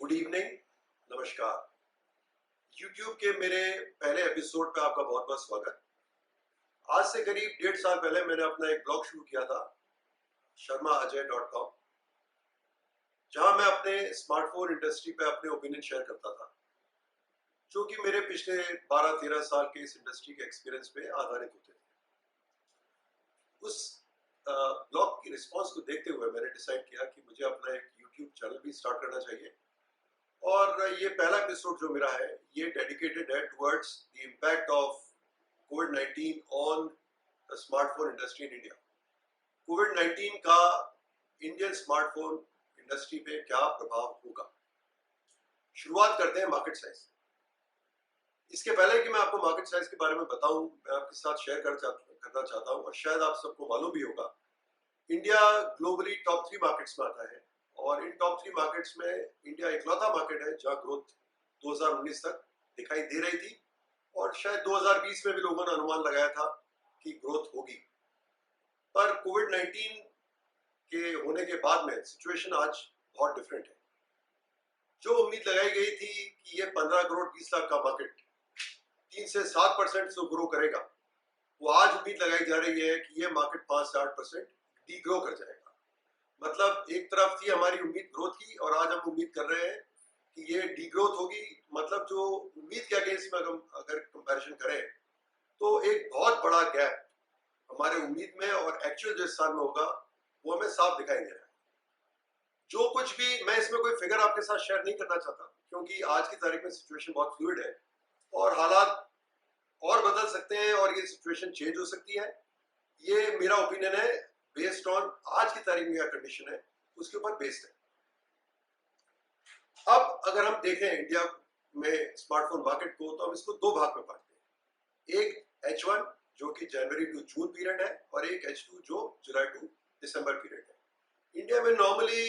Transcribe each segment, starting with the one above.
Good evening, नमस्कार। YouTube के मेरे पहले एपिसोड पे आपका बहुत बहुत स्वागत। आज से करीब 1.5 साल पहले मैंने अपना एक ब्लॉग शुरू किया था, sharmaajay.com, जहां मैं अपने स्मार्टफोन इंडस्ट्री पे अपने ओपिनियन शेयर करता था, जो कि मेरे पिछले 12-13 साल के इस इंडस्ट्री के एक्सपीरियंस पे आधारित होते थे। उस ब्लॉग की रिस्पॉन्स को देखते हुए मैंने डिसाइड किया कि मुझे अपना एक YouTube चैनल भी स्टार्ट करना चाहिए। और ये पहला एपिसोड जो मेरा है, ये डेडिकेटेड है टुवर्ड्स द इम्पैक्ट ऑफ कोविड-19 on the smartphone industry in India. कोविड-19 का इंडियन स्मार्टफोन इंडस्ट्री पे क्या प्रभाव होगा। शुरुआत करते हैं मार्केट साइज। इसके पहले कि मैं आपको मार्केट साइज के बारे में बताऊं, मैं आपके साथ शेयर करना चाहता हूं, और शायद आप सबको मालूम भी होगा, इंडिया ग्लोबली टॉप 3 मार्केट्स में आता है। और इन टॉप 3 मार्केट्स में इंडिया इकलौता मार्केट है जहां ग्रोथ 2019 तक दिखाई दे रही थी, और शायद 2020 में भी लोगों ने अनुमान लगाया था कि ग्रोथ होगी। पर कोविड-19 के होने के बाद में सिचुएशन आज बहुत डिफरेंट है। जो उम्मीद लगाई गई थी कि ये 15 करोड़ 20 लाख का मार्केट 3 से 7% से ग्रो करेगा, वो आज उम्मीद लगाई जा रही है कि ये मार्केट 5 से 8% डीग्रो कर जाएगा। मतलब एक तरफ थी हमारी उम्मीद ग्रोथ की, और आज हम उम्मीद कर रहे हैं कि ये डीग्रोथ होगी। मतलब जो उम्मीद के अगेंस्ट में हम अगर कंपैरिजन करें, तो एक बहुत बड़ा गैप हमारे उम्मीद में और एक्चुअल जो इस साल में होगा वो हमें साफ दिखाई दे रहा है। जो कुछ भी, मैं इसमें कोई फिगर आपके साथ शेयर नहीं करना चाहता, क्योंकि आज की तारीख में सिचुएशन बहुत फ्लूइड है और हालात और बदल सकते हैं और ये सिचुएशन चेंज हो सकती है। ये मेरा ओपिनियन है, बेस्ड ऑन आज की तारीख में क्या कंडीशन है उसके ऊपर बेस्ड है। अब अगर हम देखें इंडिया में स्मार्टफोन मार्केट को, तो हम इसको दो भाग में बांटते हैं। एक H1 जो कि जनवरी टू जून पीरियड है, और एक H2 जो जुलाई टू दिसंबर पीरियड है। इंडिया में normally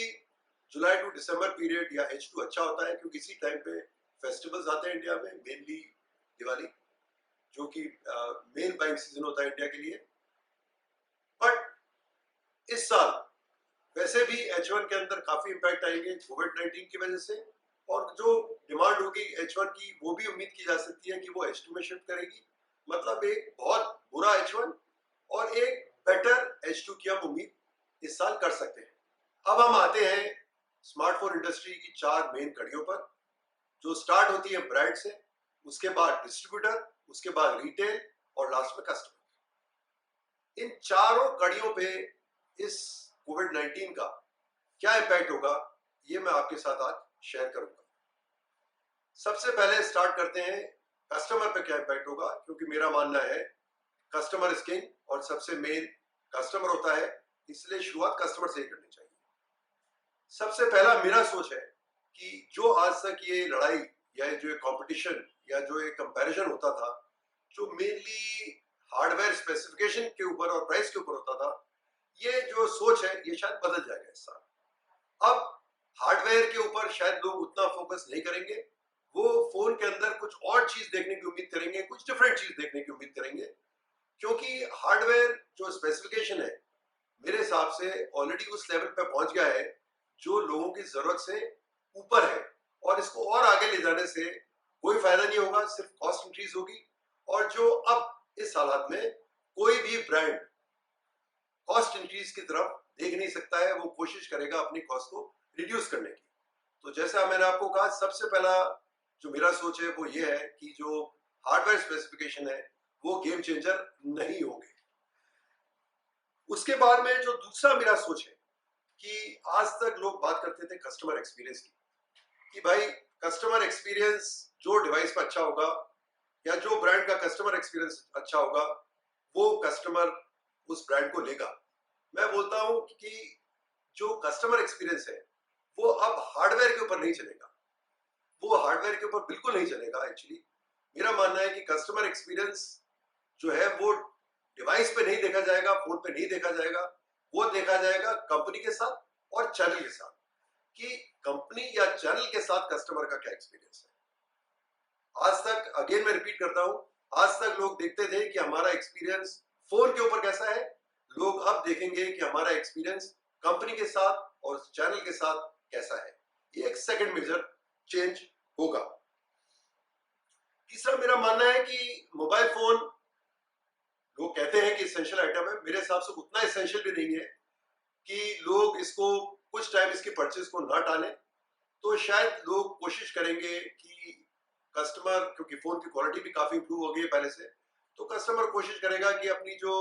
July to December period या H2 अच्छा होता है, क्योंकि इसी टाइम पे फेस्टिवल्स आते हैं इंडिया में, मेनली दिवाली, जो कि मेन बाइंग सीजन होता है इंडिया के लिए। बट इस साल वैसे भी H1 के अंदर काफी इंपैक्ट आएंगे कोविड-19 की वजह से, और जो डिमांड होगी H1 की वो भी उम्मीद की जा सकती है कि वो H2 में शिफ्ट करेगी। मतलब एक बहुत बुरा H1 और एक बेटर H2 की हम उम्मीद इस साल कर सकते हैं। अब हम आते हैं स्मार्टफोन इंडस्ट्री की 4 मेन कड़ियों पर, जो स्टार्ट होती है ब्रांड से, उसके बाद डिस्ट्रीब्यूटर, उसके बाद रिटेल, और लास्ट में कस्टमर। इन चारों कड़ियों पे इस कोविड-19 का क्या इम्पैक्ट होगा, ये मैं आपके साथ आज शेयर करूंगा। सबसे पहले स्टार्ट करते हैं कस्टमर पे क्या इम्पैक्ट होगा, क्योंकि मेरा मानना है कस्टमर इज किंग और सबसे मेन कस्टमर होता है, इसलिए शुरुआत कस्टमर से ही करनी चाहिए। सबसे पहला मेरा सोच है कि जो आज तक ये लड़ाई या जो कंपटीशन या जो एक कंपैरिजन होता था, जो मेनली हार्डवेयर स्पेसिफिकेशन के ऊपर और प्राइस के ऊपर होता था, ये जो सोच है ये शायद बदल जाएगा इस साल। अब हार्डवेयर के ऊपर शायद लोग उतना फोकस नहीं करेंगे, वो फोन के अंदर कुछ और चीज देखने की उम्मीद करेंगे, कुछ डिफरेंट चीज देखने की उम्मीद करेंगे, क्योंकि हार्डवेयर जो स्पेसिफिकेशन है मेरे हिसाब से ऑलरेडी उस लेवल पे पहुंच गया है जो लोगों की जरूरत से ऊपर है, और इसको और आगे ले जाने से कोई फायदा नहीं होगा, सिर्फ कॉस्ट इंक्रीज होगी। और जो अब इस हालात में कोई भी ब्रांड कॉस्ट इंक्रीज की तरफ देख नहीं सकता है, वो कोशिश करेगा अपनी कॉस्ट को रिड्यूस करने की। तो जैसा मैंने आपको कहा, सबसे पहला जो मेरा सोच है वो ये है कि जो हार्डवेयर स्पेसिफिकेशन है वो गेम चेंजर नहीं होंगे। उसके बाद में जो दूसरा मेरा सोच है कि आज तक लोग बात करते थे कस्टमर एक्सपीरियंस की, कि भाई कस्टमर एक्सपीरियंस जो डिवाइस पर अच्छा होगा या जो ब्रांड का कस्टमर एक्सपीरियंस अच्छा होगा, वो कस्टमर उस ब्रांड को लेगा। मैं बोलता हूं कि जो कस्टमर एक्सपीरियंस है वो अब हार्डवेयर के ऊपर नहीं चलेगा, वो हार्डवेयर के ऊपर बिल्कुल नहीं चलेगा। एक्चुअली मेरा मानना है कि कस्टमर एक्सपीरियंस जो है वो डिवाइस पे नहीं देखा जाएगा, फोन पे नहीं देखा जाएगा, वो देखा जाएगा कंपनी के साथ और चैनल के साथ, कि कंपनी या चैनल के साथ कस्टमर का क्या एक्सपीरियंस है। आज तक, अगेन मैं रिपीट करता हूं, आज तक लोग देखते थे कि हमारा एक्सपीरियंस फोन के ऊपर कैसा है, लोग अब देखेंगे कि हमारा एक्सपीरियंस कंपनी के साथ और चैनल के साथ कैसा है। ये एक सेकंड मेजर चेंज होगा। तीसरा मेरा मानना है कि मोबाइल फोन, लोग कहते हैं कि इसेंशियल आइटम है, मेरे हिसाब से उतना इसेंशियल भी नहीं है कि लोग इसको कुछ टाइम इसकी परचेज को ना टालें। तो शायद लोग कोशिश करेंगे कि कस्टमर, क्योंकि फोन की क्वालिटी भी काफी इंप्रूव हो गई है पहले से, तो कस्टमर कोशिश करेगा कि अपनी जो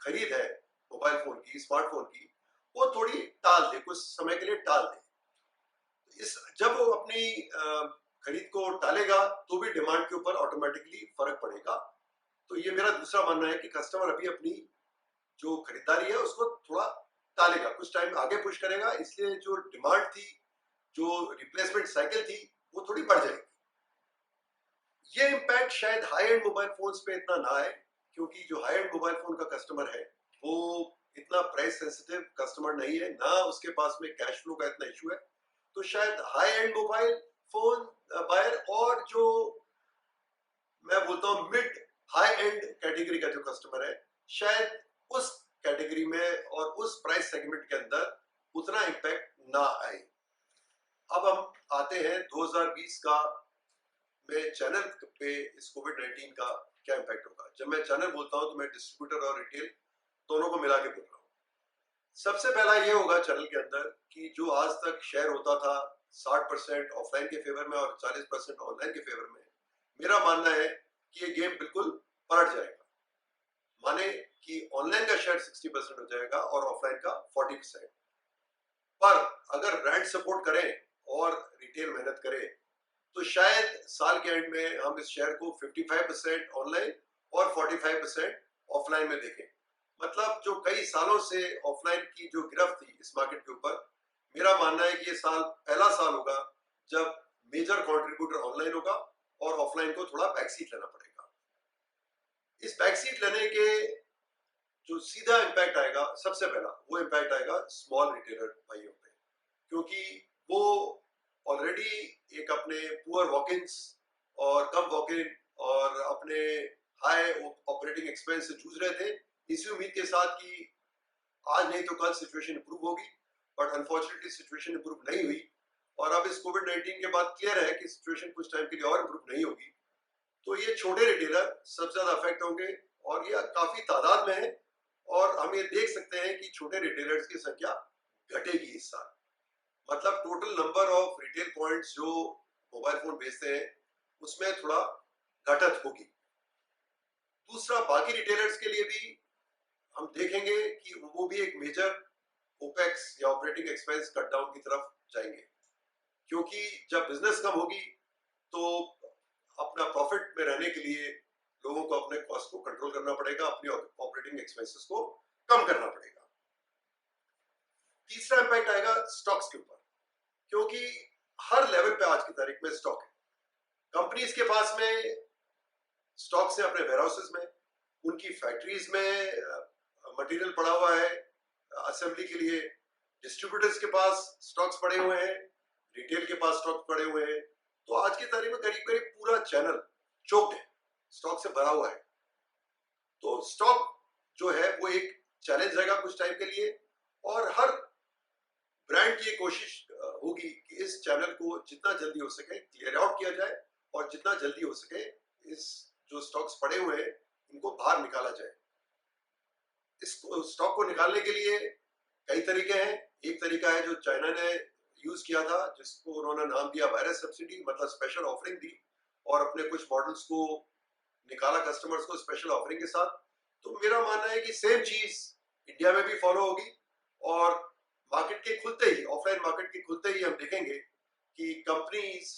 खरीद है मोबाइल फोन की, स्मार्टफोन की, वो थोड़ी टाल दे, कुछ समय के लिए टाल दे। इस जब वो अपनी खरीद को टालेगा तो भी डिमांड के ऊपर ऑटोमेटिकली फर्क पड़ेगा। तो ये मेरा दूसरा मानना है कि कस्टमर अभी अपनी जो खरीदारी है उसको थोड़ा टालेगा, कुछ टाइम आगे पुश करेगा, इसलिए जो डिमांड थी, जो रिप्लेसमेंट साइकिल थी, वो थोड़ी बढ़ जाएगी। ये इम्पैक्ट शायद हाई एंड मोबाइल फोन्स पे इतना ना आए, क्योंकि जो हाई एंड मोबाइल फोन का कस्टमर है वो इतना प्राइस सेंसिटिव कस्टमर नहीं है, ना उसके पास में कैश फ्लो का इतना इशू है। तो शायद high end mobile phone buyer और जो मैं बोलता हूँ मिड हाई एंड कैटेगरी का जो कस्टमर है, शायद उस कैटेगरी में और उस प्राइस सेगमेंट के अंदर उतना इम्पैक्ट ना आए। अब हम आते हैं 2020 का में चैनल पे इस कोविड-19 का क्या इम्पैक्ट होगा। जब मैं चैनल बोलता हूं तो मैं डिस्ट्रीब्यूटर और रिटेल दोनों को मिला के बोल रहा हूं। सबसे पहला ये होगा चैनल के अंदर कि जो आज तक शेयर होता था 60% ऑफलाइन के फेवर में और 40% ऑनलाइन के फेवर में, मेरा मानना है कि ये गेम बिल्कुल पलट जाएगा। माने कि ऑनलाइन का शेयर 60% हो जाएगा और ऑफलाइन का 40%। पर अगर ब्रांड सपोर्ट करें और रिटेल मेहनत करे तो शायद साल के एंड में हम इस शेयर को 55% ऑनलाइन और 45% ऑफलाइन में देखें। मतलब जो कई सालों से ऑफलाइन की जो गिरफ्त थी इस मार्केट के ऊपर, मेरा मानना है कि ये साल पहला साल होगा जब मेजर कंट्रीब्यूटर ऑनलाइन होगा और ऑफलाइन को थोड़ा बैक सीट लेना पड़ेगा। इस बैक सीट लेने के जो सीधा इम्पैक्ट आएगा, सबसे पहला वो इम्पैक्ट आएगा स्मॉल रिटेलर भाइयों पे, क्योंकि वो ऑलरेडी एक अपने पुअर वॉक-इन्स और कम वॉक-इन और अपने हाई ऑपरेटिंग एक्सपेंस से जूझ रहे थे, इसी उम्मीद के साथ कि आज नहीं तो कल सिचुएशन इंप्रूव होगी। बट अनफॉर्चुनेटली सिचुएशन इंप्रूव नहीं हुई और अब इस कोविड-19 के बाद क्लियर है कि सिचुएशन कुछ टाइम के लिए और इंप्रूव नहीं होगी। तो ये छोटे रिटेलर सबसे ज्यादा अफेक्ट होंगे और ये काफी तादाद में है और हम ये देख सकते हैं कि छोटे रिटेलर्स की संख्या घटेगी इस साल। मतलब total number of retail points जो मोबाइल फोन बेचते हैं उसमें थोड़ा घटत होगी। दूसरा, बाकी रिटेलर्स के लिए भी हम देखेंगे कि वो भी एक मेजर ओपेक्स या ऑपरेटिंग एक्सपेंस कट डाउन की तरफ जाएंगे, क्योंकि जब बिजनेस कम होगी तो अपना प्रॉफिट में रहने के लिए लोगों को अपने कॉस्ट को कंट्रोल करना पड़ेगा, अपने ऑपरेटिंग एक्सपेंसेस को कम करना पड़ेगा। तीसरा इंपैक्ट आएगा स्टॉक्स के ऊपर, क्योंकि हर लेवल पे आज की तारीख में स्टॉक है। कंपनीज के पास में स्टॉक्स है अपने वेयरहाउसेस में, उनकी फैक्ट्रीज में मटेरियल पड़ा हुआ है असेंबली के लिए, डिस्ट्रीब्यूटर्स के पास स्टॉक्स पड़े हुए हैं, रिटेल के पास स्टॉक्स पड़े हुए हैं। तो आज की तारीख में करीब करीब पूरा चैनल चोक्ड है, स्टॉक से भरा हुआ है। तो स्टॉक जो है वो एक चैलेंज रहेगा कुछ टाइम के लिए और हर ब्रांड की कोशिश होगी कि इस चैनल को जितना जल्दी हो सके क्लियर आउट किया जाए और जितना जल्दी हो सके इस जो स्टॉक्स पड़े हुए हैं इनको बाहर निकाला जाए। इस स्टॉक को निकालने के लिए कई तरीके हैं। एक तरीका है जो चाइना ने यूज किया था, जिसको उन्होंने नाम दिया वायरस सब्सिडी, मतलब स्पेशल ऑफरिंग दी और अपने कुछ मॉडल्स को निकाला कस्टमर्स को स्पेशल ऑफरिंग के साथ। तो मेरा मानना है कि सेम चीज इंडिया में भी फॉलो होगी और मार्केट के खुलते ही, ऑफलाइन मार्केट के खुलते ही हम देखेंगे कि कंपनीज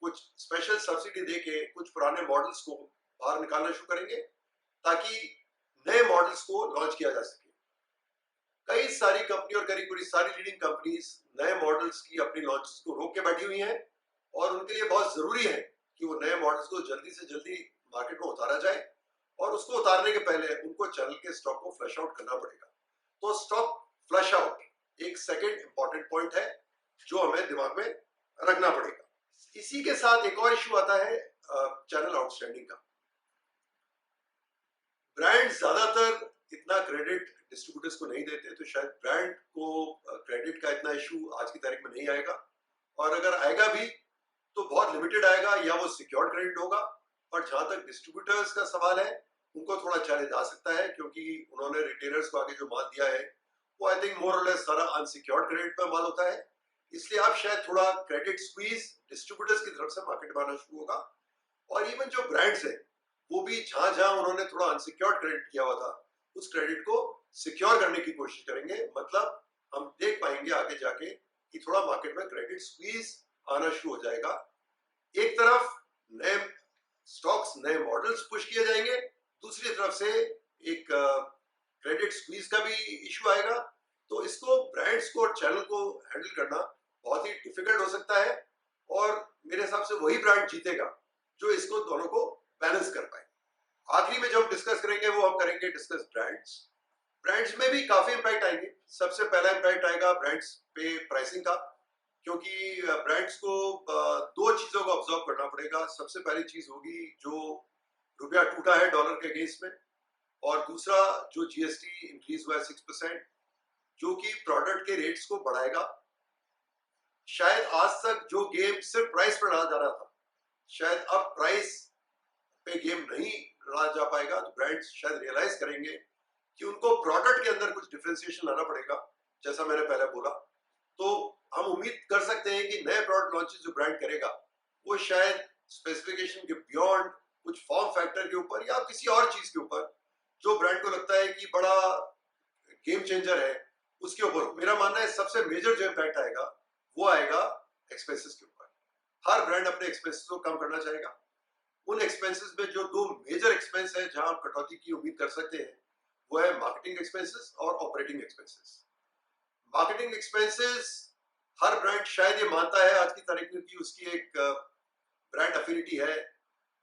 कुछ स्पेशल सब्सिडी देके कुछ पुराने मॉडल्स को बाहर निकालना शुरू करेंगे ताकि नए मॉडल्स को लॉन्च किया जा सके। कई सारी कंपनी और करीब सारी लीडिंग कंपनीज नए मॉडल्स की अपनी लॉन्च को रोक के बैठी हुई हैं और उनके लिए बहुत जरूरी है कि वो नए मॉडल्स को जल्दी से जल्दी मार्केट में उतारा जाए और उसको उतारने के पहले उनको चैनल के स्टॉक को फ्लश आउट करना पड़ेगा। तो स्टॉक फ्लश आउट एक सेकेंड इंपॉर्टेंट पॉइंट है जो हमें दिमाग में रखना पड़ेगा। इसी के साथ एक और इशू आता है चैनल आउटस्टैंडिंग का। ब्रांड ज्यादातर इतना क्रेडिट डिस्ट्रीब्यूटर्स को नहीं देते, तो शायद ब्रांड को क्रेडिट का इतना इशू आज की तारीख में नहीं आएगा और अगर आएगा भी तो बहुत लिमिटेड आएगा या वो सिक्योर्ड क्रेडिट होगा। पर जहां तक डिस्ट्रीब्यूटर्स का सवाल है, उनको थोड़ा चैलेंज आ सकता है, क्योंकि उन्होंने रिटेलर्स को आगे जो माल दिया है वो आई थिंक मोर और लेस सारा अनसिक्योर्ड क्रेडिट पर माल होता है। इसलिए आप शायद थोड़ा क्रेडिट स्क्वीज डिस्ट्रीब्यूटर्स की तरफ से मार्केट में आना शुरू होगा। और इवन जो ब्रांड्स है वो भी जहां जहां उन्होंने थोड़ा अनसिक्योर्ड क्रेडिट किया हुआ था, उस क्रेडिट को सिक्योर करने की कोशिश करेंगे। मतलब हम देख पाएंगे आगे जाके कि थोड़ा मार्केट में क्रेडिट स्क्वीज आना शुरू हो जाएगा। एक तरफ नए स्टॉक्स, नए मॉडल्स पुश किए जाएंगे, दूसरी तरफ से एक क्रेडिट स्क्वीज का भी इशू आएगा। तो इसको, ब्रांड्स को और चैनल को हैंडल करना बहुत ही डिफिकल्ट हो सकता है। और मेरे हिसाब से वही ब्रांड जीतेगा जो इसको दोनों को बैलेंस कर पाए। आखिरी में जो हम डिस्कस करेंगे वो हम करेंगे डिस्कस ब्रांड्स। ब्रांड्स में भी काफी इंपैक्ट आएंगे। सबसे पहला इंपैक्ट आएगा ब्रांड्स पे प्राइसिंग का, क्योंकि ब्रांड्स को दो चीजों को ऑब्जर्व करना पड़ेगा। सबसे पहली चीज होगी जो रुपया टूटा है डॉलर के अगेंस्ट में, और दूसरा जो जीएसटी इंक्रीज हुआ है 6%, जो कि प्रोडक्ट के रेट्स को बढ़ाएगा। शायद आज तक जो गेम सिर्फ प्राइस पर लड़ा जा रहा था, शायद अब प्राइस पे गेम नहीं लड़ा जा पाएगा। तो ब्रांड्स शायद रियलाइज करेंगे कि उनको प्रोडक्ट के अंदर कुछ डिफरेंशिएशन लाना पड़ेगा, जैसा मैंने पहले बोला। तो हम उम्मीद कर सकते हैं कि नए प्रोडक्ट लॉन्चेस जो ब्रांड करेगा वो शायद स्पेसिफिकेशन के बियॉन्ड कुछ फॉर्म फैक्टर के ऊपर या किसी और चीज के ऊपर जो ब्रांड को लगता है कि बड़ा गेम चेंजर है, उसके ऊपर। मेरा मानना है सबसे मेजर जो इम्पैक्ट आएगा वो आएगा एक्सपेंसेस के ऊपर। हर ब्रांड अपने एक्सपेंसेस को कम करना चाहेगा। उन एक्सपेंसेस में जो दो मेजर एक्सपेंस है जहां आप कटौती की उम्मीद कर सकते हैं, वो है मार्केटिंग एक्सपेंसेस और ऑपरेटिंग एक्सपेंसेस। मार्केटिंग एक्सपेंसेस, हर ब्रांड शायद ये मानता है आज की तारीख में कि उसकी एक ब्रांड अफिनिटी है,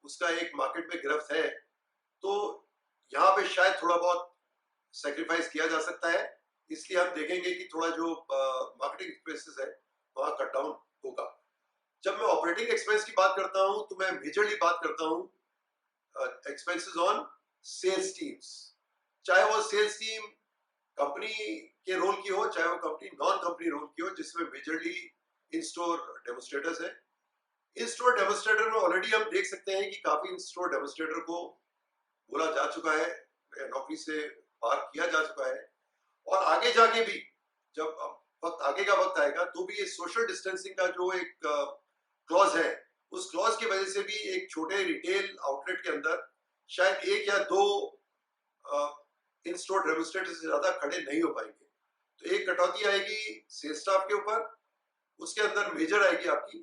उसका एक मार्केट में गिरफ्त है। तो यहाँ पे शायद थोड़ा बहुत सेक्रीफाइस किया जा सकता है। इसलिए हम देखेंगे कि थोड़ा जो मार्केटिंग एक्सपेंसेस है वहां कट डाउन होगा। जब मैं ऑपरेटिंग एक्सपेंस की बात करता हूं तो मैं मेजरली बात करता हूं एक्सपेंसेस ऑन सेल्स टीम्स। चाहे वो सेल्स टीम कंपनी के रोल की हो, चाहे वो कंपनी नॉन कंपनी रोल की हो, जिसमें मेजरली इन स्टोर डेमोस्ट्रेटर्स है। इन स्टोर डेमोस्ट्रेटर में ऑलरेडी हम देख सकते हैं कि काफी इन स्टोर डेमोस्ट्रेटर को बोला जा चुका है, नौकरी से बाहर किया जा चुका है। और आगे जाके भी जब वक्त आगे का वक्त आएगा तो भी ये सोशल डिस्टेंसिंग का जो एक क्लॉज है, उस क्लॉज की वजह से भी एक छोटे रिटेल आउटलेट के अंदर शायद एक या दो इन स्टोर डेमोस्ट्रेटर से ज्यादा खड़े नहीं हो पाएंगे। तो एक कटौती आएगी सेल्स स्टाफ के ऊपर, उसके अंदर मेजर आएगी आपकी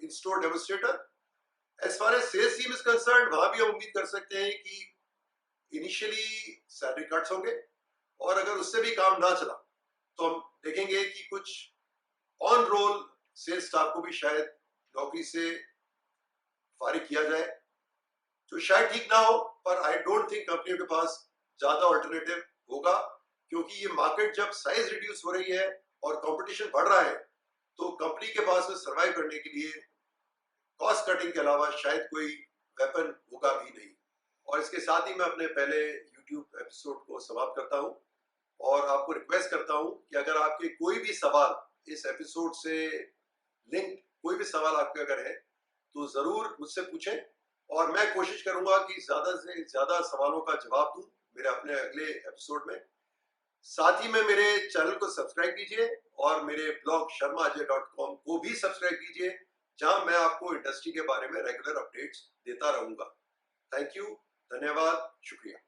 in store demonstrator. As far as sales team is concern, वहां भी हम उम्मीद कर सकते हैं कि इनिशियली सैलरी कट्स होंगे, और अगर उससे भी काम ना चला तो हम देखेंगे कि कुछ ऑन रोल सेल्स स्टाफ को भी शायद नौकरी से फारिग किया जाए, जो शायद ठीक ना हो। पर आई डोंट थिंक कंपनियों के पास ज्यादा ऑल्टरनेटिव होगा, क्योंकि ये मार्केट जब साइज रिड्यूस हो रही है और कंपटीशन बढ़ रहा है, तो कंपनी के पास में सर्वाइव करने के लिए कॉस्ट कटिंग के अलावा शायद कोई वेपन होगा भी नहीं। और इसके साथ ही मैं अपने पहले यूट्यूब एपिसोड को समाप्त करता हूं, और आपको रिक्वेस्ट करता हूं कि अगर आपके कोई भी सवाल इस एपिसोड से लिंक, कोई भी सवाल आपके अगर है तो जरूर मुझसे पूछें, और मैं कोशिश करूंगा कि ज्यादा से ज्यादा सवालों का जवाब दूं मेरे अपने अगले एपिसोड में। साथ ही में मेरे चैनल को सब्सक्राइब कीजिए और मेरे ब्लॉग sharmaajay.com को भी सब्सक्राइब कीजिए, जहां मैं आपको इंडस्ट्री के बारे में रेगुलर अपडेट्स देता रहूंगा। थैंक यू, धन्यवाद, शुक्रिया।